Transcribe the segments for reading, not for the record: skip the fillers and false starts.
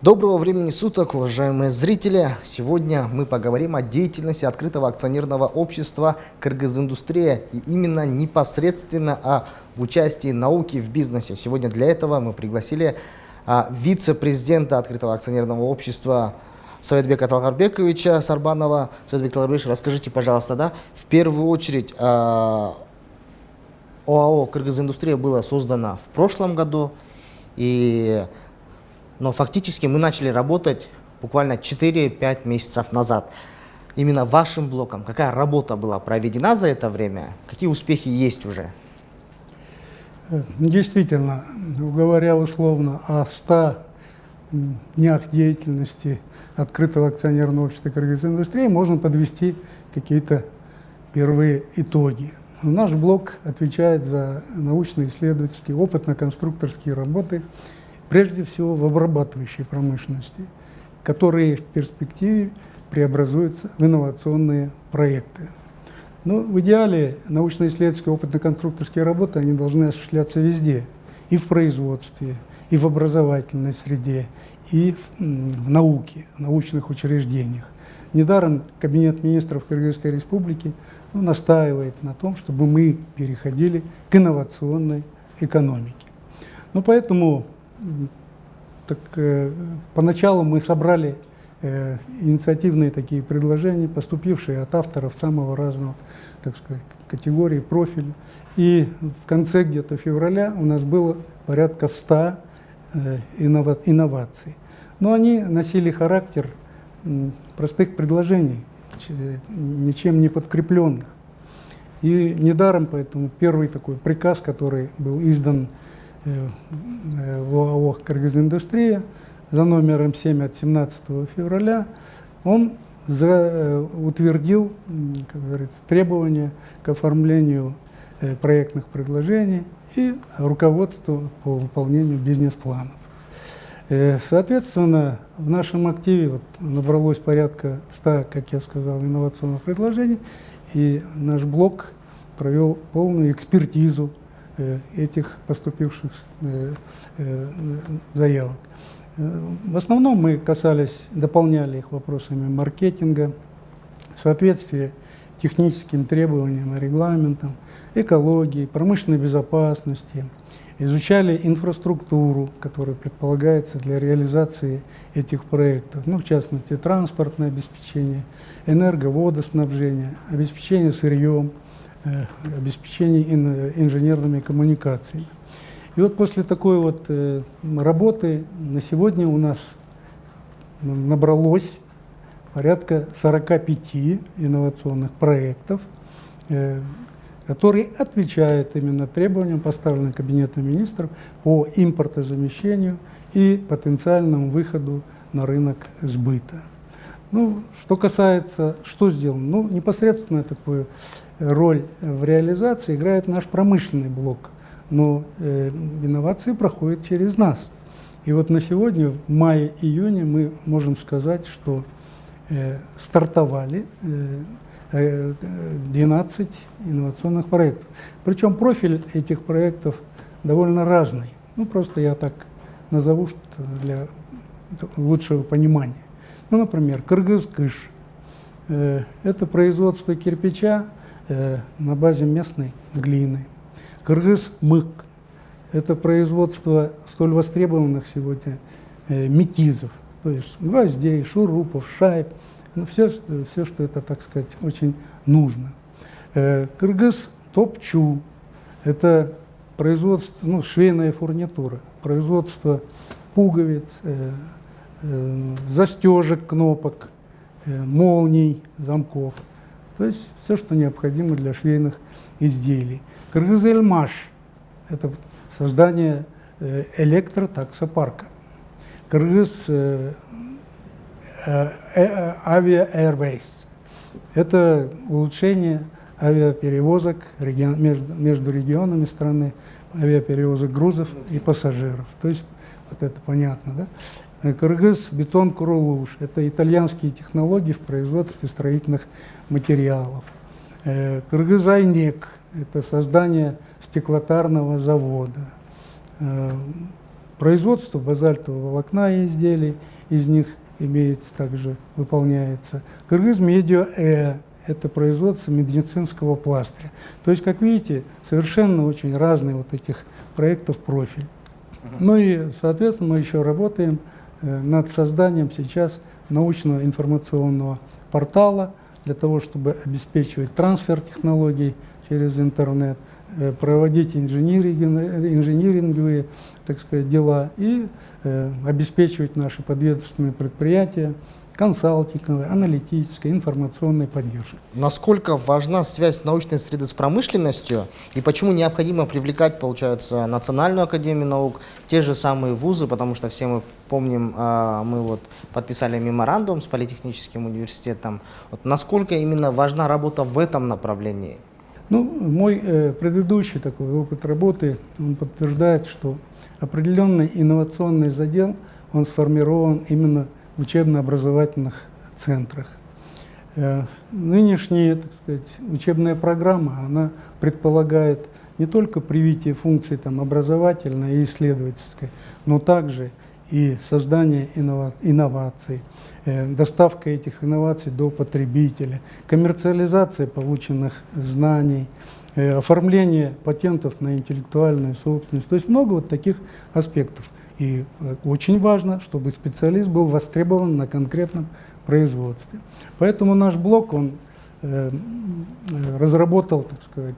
Доброго времени суток, уважаемые зрители! Сегодня мы поговорим о деятельности открытого акционерного общества «Кыргыз-Индустрия» и именно непосредственно о участии науки в бизнесе. Сегодня для этого мы пригласили вице-президента открытого акционерного общества Советбека Талгарбековича Сарбанова. Советбек Талгарбекович, расскажите, пожалуйста, в первую очередь ОАО «Кыргыз-Индустрия» было создано в прошлом году, но фактически мы начали работать буквально 4-5 месяцев назад. Именно вашим блоком, какая работа была проведена за это время, какие успехи есть уже? Действительно, говоря условно о 100 днях деятельности открытого акционерного общества «Кыргыз-Индустрия», можно подвести какие-то первые итоги. Наш блок отвечает за научно-исследовательские, опытно-конструкторские работы, прежде всего в обрабатывающей промышленности, которые в перспективе преобразуются в инновационные проекты. Но в идеале научно-исследовательские, опытно-конструкторские работы они должны осуществляться везде, и в производстве, и в образовательной среде, и в науке, в научных учреждениях. Недаром Кабинет министров Кыргызской Республики настаивает на том, чтобы мы переходили к инновационной экономике. Поэтому поначалу мы собрали инициативные такие предложения, поступившие от авторов самого разного, так сказать, категории, профиля. И в конце где-то февраля у нас было порядка 100 инноваций. Но они носили характер простых предложений, ничем не подкрепленных. И недаром поэтому первый такой приказ, который был издан в ОАО «Кыргыз-Индустрия» за номером 7 от 17 февраля, он утвердил, как говорится, требования к оформлению проектных предложений и руководство по выполнению бизнес-планов. Соответственно, в нашем активе набралось порядка 100, как я сказал, инновационных предложений, и наш блок провел полную экспертизу этих поступивших заявок. В основном мы дополняли их вопросами маркетинга, соответствия техническим требованиям и регламентам, экологии, промышленной безопасности, изучали инфраструктуру, которая предполагается для реализации этих проектов, в частности, транспортное обеспечение, энерго-водоснабжение, обеспечение сырьем, обеспечение инженерными коммуникациями. И после такой работы на сегодня у нас набралось порядка 45 инновационных проектов, которые отвечают именно требованиям, поставленным Кабинетом министров по импортозамещению и потенциальному выходу на рынок сбыта. Что касается, что сделано, непосредственно такую роль в реализации играет наш промышленный блок, но инновации проходят через нас. И на сегодня, в мае-июне, мы можем сказать, что стартовали 12 инновационных проектов. Причем профиль этих проектов довольно разный. Просто я так назову, что для лучшего понимания. Например, «Кыргыз-Кыш» – это производство кирпича на базе местной глины. «Кыргыз-Мык» – это производство столь востребованных сегодня метизов, то есть гвоздей, шурупов, шайб, все, что это, так сказать, очень нужно. «Кыргыз-Топчу» – это производство, швейная фурнитура, производство пуговиц, застежек, кнопок, молний, замков. То есть все, что необходимо для швейных изделий. «Кыргыз-Эльмаш» – это создание электротаксопарка. «Кыргыз Авиа Airways» – это улучшение авиаперевозок между регионами страны, авиаперевозок грузов и пассажиров. То есть это понятно, да? «Кыргыз-Бетон-Курулуш» – это итальянские технологии в производстве строительных материалов. «Кыргыз-Айнек» – это создание стеклотарного завода. Производство базальтового волокна и изделий из них имеется, также выполняется. Кыргыз-Медиа это производство медицинского пластыря. То есть, как видите, совершенно очень разные вот этих проектов профиль. Ну и, соответственно, мы еще работаем над созданием сейчас научного информационного портала для того, чтобы обеспечивать трансфер технологий через интернет, проводить инжиниринговые, так сказать, дела и обеспечивать наши подведомственные предприятия консалтинговой, аналитической, информационной поддержкой. Насколько важна связь научной среды с промышленностью и почему необходимо привлекать, получается, Национальную академию наук, те же самые вузы, потому что все мы помним, мы вот подписали меморандум с Политехническим университетом. Вот насколько именно важна работа в этом направлении? Ну, мой предыдущий такой опыт работы, он подтверждает, что определенный инновационный задел, он сформирован именно в учебно-образовательных центрах. Нынешняя, так сказать, учебная программа, она предполагает не только привитие функций там, образовательной и исследовательской, но также и создание инноваций, доставка этих инноваций до потребителя, коммерциализация полученных знаний, оформление патентов на интеллектуальную собственность. То есть много вот таких аспектов. И очень важно, чтобы специалист был востребован на конкретном производстве. Поэтому наш блок, он разработал, так сказать,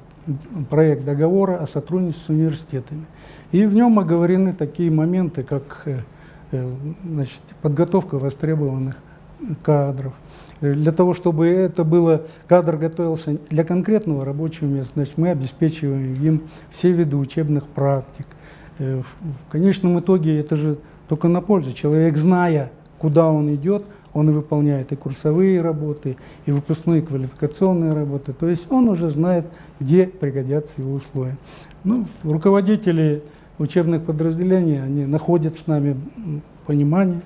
проект договора о сотрудничестве с университетами. И в нем оговорены такие моменты, как значит, подготовка востребованных кадров. Для того, чтобы кадр готовился для конкретного рабочего места, значит, мы обеспечиваем им все виды учебных практик. В конечном итоге это же только на пользу. Человек, зная, куда он идет, он и выполняет и курсовые работы, и выпускные квалификационные работы. То есть он уже знает, где пригодятся его условия. Ну, руководители учебных подразделений, они находят с нами понимание,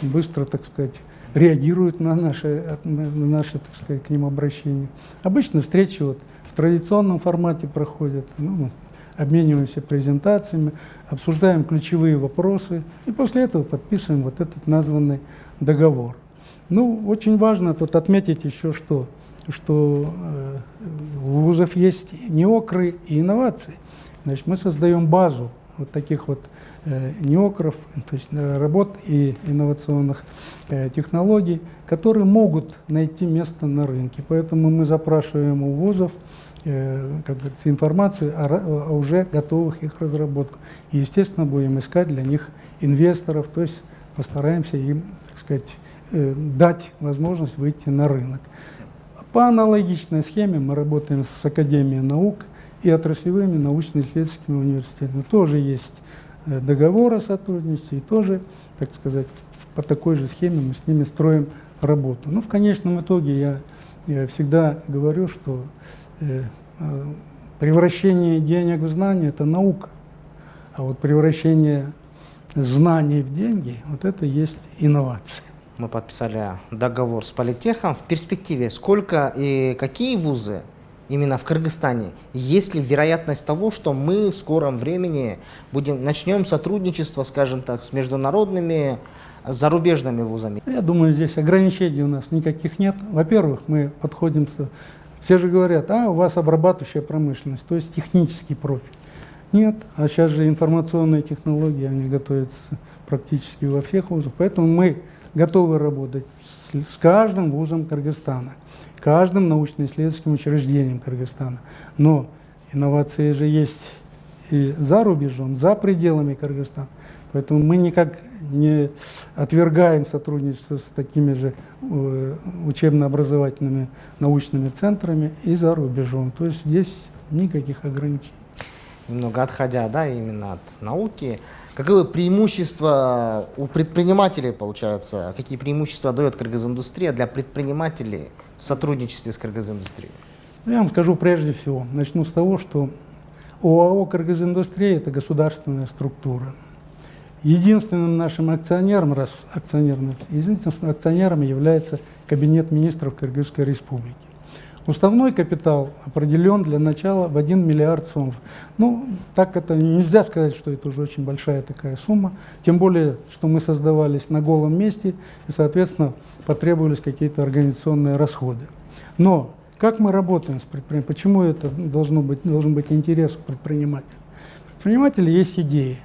быстро, так сказать, реагируют на наши, так сказать, к ним обращения. Обычно встречи вот в традиционном формате проходят. Ну, обмениваемся презентациями, обсуждаем ключевые вопросы и после этого подписываем вот этот названный договор. Ну, очень важно тут отметить еще, что у вузов есть неокры и инновации. Значит, мы создаем базу вот таких вот неокров, то есть работ и инновационных технологий, которые могут найти место на рынке. Поэтому мы запрашиваем у вузов, как говорится, информацию о уже готовых их разработках. И, естественно, будем искать для них инвесторов, то есть постараемся им, так сказать, дать возможность выйти на рынок. По аналогичной схеме мы работаем с Академией наук и отраслевыми научно-исследовательскими университетами. Тоже есть договор о сотрудничестве, и тоже, так сказать, по такой же схеме мы с ними строим работу. Но в конечном итоге я всегда говорю, что превращение денег в знания – это наука, а вот превращение знаний в деньги – вот это есть инновация. Мы подписали договор с Политехом. В перспективе сколько и какие вузы именно в Кыргызстане? Есть ли вероятность того, что мы в скором времени начнем сотрудничество, скажем так, с международными зарубежными вузами? Я думаю, здесь ограничений у нас никаких нет. Во-первых, мы подходим все же говорят, у вас обрабатывающая промышленность, то есть технический профиль. Нет, а сейчас же информационные технологии, они готовятся практически во всех вузах, поэтому мы готовы работать с каждым вузом Кыргызстана, каждым научно-исследовательским учреждением Кыргызстана. Но инновации же есть и за рубежом, за пределами Кыргызстана. Поэтому мы никак не отвергаем сотрудничество с такими же учебно-образовательными научными центрами и за рубежом. То есть здесь никаких ограничений. Немного отходя, да, именно от науки, какое преимущество у предпринимателей получается? Какие преимущества дает Кыргызиндустрия для предпринимателей в сотрудничестве с Кыргызиндустрией? Я вам скажу прежде всего, начну с того, что ОАО «Кыргызиндустрия» – это государственная структура. Единственным нашим акционером, единственным акционером является Кабинет министров Кыргызской Республики. Уставной капитал определен для начала в 1 миллиард сомов. Ну, так это нельзя сказать, что это уже очень большая такая сумма, тем более, что мы создавались на голом месте, и, соответственно, потребовались какие-то организационные расходы. Но как мы работаем с предпринимателем? Почему это должен быть интерес к предпринимателю? У предпринимателя есть идеи,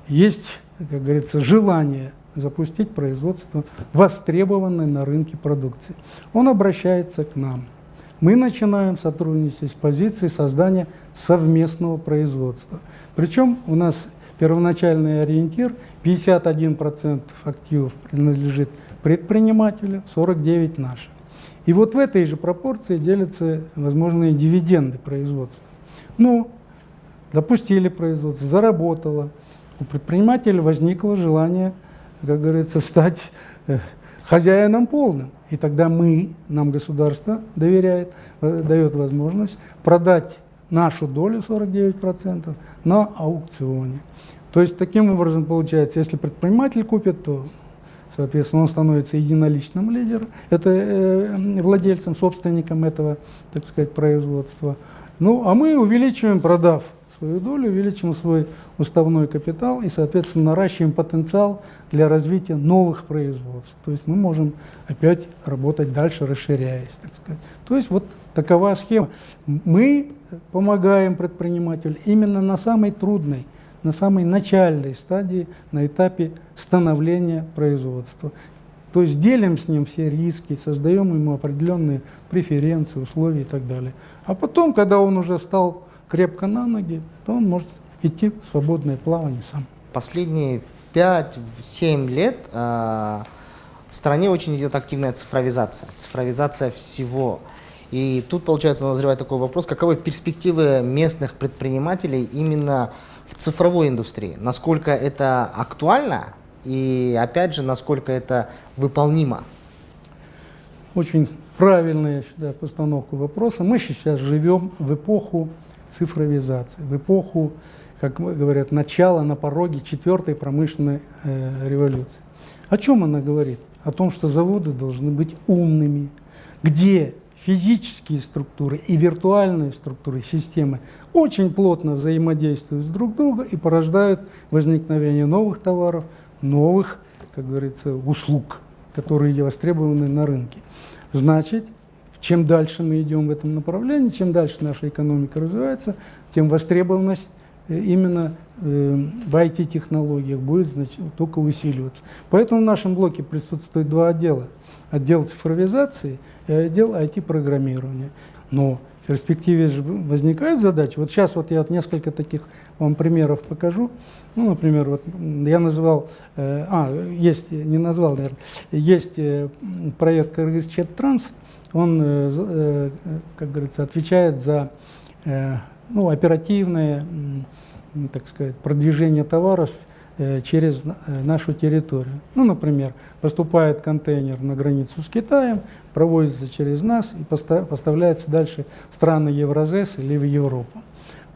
есть, как говорится, желание запустить производство востребованной на рынке продукции. Он обращается к нам. Мы начинаем сотрудничать с позиции создания совместного производства. Причем у нас первоначальный ориентир 51% активов принадлежит предпринимателю, 49% нашим. И вот в этой же пропорции делятся возможные дивиденды производства. Ну, запустили производство, заработало. У предпринимателя возникло желание, как говорится, стать хозяином полным. И тогда нам государство доверяет, дает возможность продать нашу долю 49% на аукционе. То есть таким образом получается, если предприниматель купит, то, соответственно, он становится единоличным лидером, это владельцем, собственником этого, так сказать, производства. Ну, а мы увеличиваем, продав свою долю, увеличим свой уставной капитал и, соответственно, наращиваем потенциал для развития новых производств. То есть мы можем опять работать дальше, расширяясь, так сказать. То есть вот такова схема. Мы помогаем предпринимателю именно на самой трудной, на самой начальной стадии, на этапе становления производства. То есть делим с ним все риски, создаем ему определенные преференции, условия и так далее. А потом, когда он уже встал крепко на ноги, то он может идти в свободное плавание сам. Последние 5-7 лет в стране очень идет активная цифровизация всего. И тут, получается, назревает такой вопрос, каковы перспективы местных предпринимателей именно в цифровой индустрии? Насколько это актуально и, опять же, насколько это выполнимо? Очень правильная, я считаю, постановка вопроса. Мы сейчас живем в эпоху цифровизации, в эпоху, как говорят, начала на пороге 4-й промышленной революции. О чем она говорит? О том, что заводы должны быть умными, где физические структуры и виртуальные структуры, системы очень плотно взаимодействуют друг с другом и порождают возникновение новых товаров, новых, как говорится, услуг, которые востребованы на рынке. Значит, чем дальше мы идем в этом направлении, чем дальше наша экономика развивается, тем востребованность именно в IT-технологиях будет, значит, только усиливаться. Поэтому в нашем блоке присутствует 2 отдела. Отдел цифровизации и отдел IT-программирования. Но в перспективе же возникают задачи. Вот сейчас вот я несколько таких вам примеров покажу. Ну, например, вот я назвал, не назвал, наверное, есть проект Кыргызчеттранс. Он, как говорится, отвечает за оперативное, так сказать, продвижение товаров через нашу территорию. Ну, например, поступает контейнер на границу с Китаем, проводится через нас и поставляется дальше в страны Евразес или в Европу.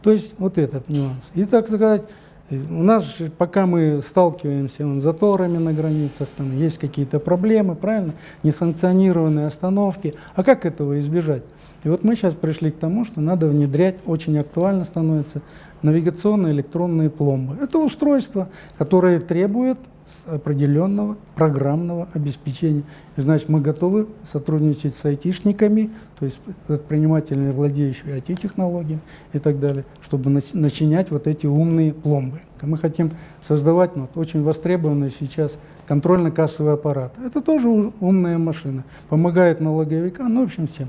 То есть вот этот нюанс. И, так сказать, у нас, пока мы сталкиваемся с заторами на границах, там есть какие-то проблемы, правильно, несанкционированные остановки. А как этого избежать? И вот мы сейчас пришли к тому, что надо внедрять, очень актуально становится, навигационные электронные пломбы. Это устройства, которые требуют определенного программного обеспечения. И, значит, мы готовы сотрудничать с айтишниками, то есть предпринимателями, владеющими IT-технологиями и так далее, чтобы начинять вот эти умные пломбы. Мы хотим создавать очень востребованный сейчас контрольно-кассовый аппарат. Это тоже умная машина, помогает налоговикам, в общем, всем.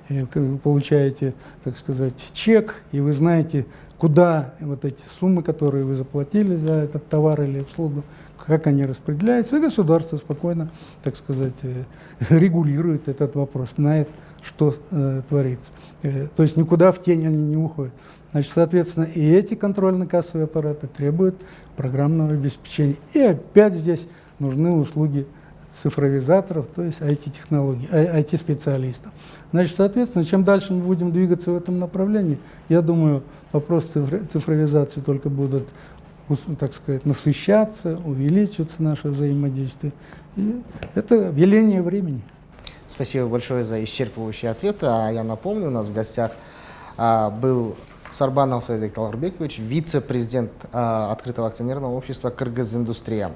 Вы получаете, так сказать, чек, и вы знаете, куда вот эти суммы, которые вы заплатили за этот товар или услугу, как они распределяются, и государство спокойно, так сказать, регулирует этот вопрос, знает, что творится. То есть никуда в тень они не уходят. Значит, соответственно, и эти контрольно-кассовые аппараты требуют программного обеспечения. И опять здесь нужны услуги цифровизаторов, то есть IT-технологий, IT-специалистов. Значит, соответственно, чем дальше мы будем двигаться в этом направлении, я думаю, вопросы цифровизации только будут, так сказать, насыщаться, увеличиваться наше взаимодействие. И это веление времени. Спасибо большое за исчерпывающие ответы. А я напомню, у нас в гостях был Сарбанов Саидбек Таларбекович, вице-президент Открытого акционерного общества «Кыргыз-Индустрия».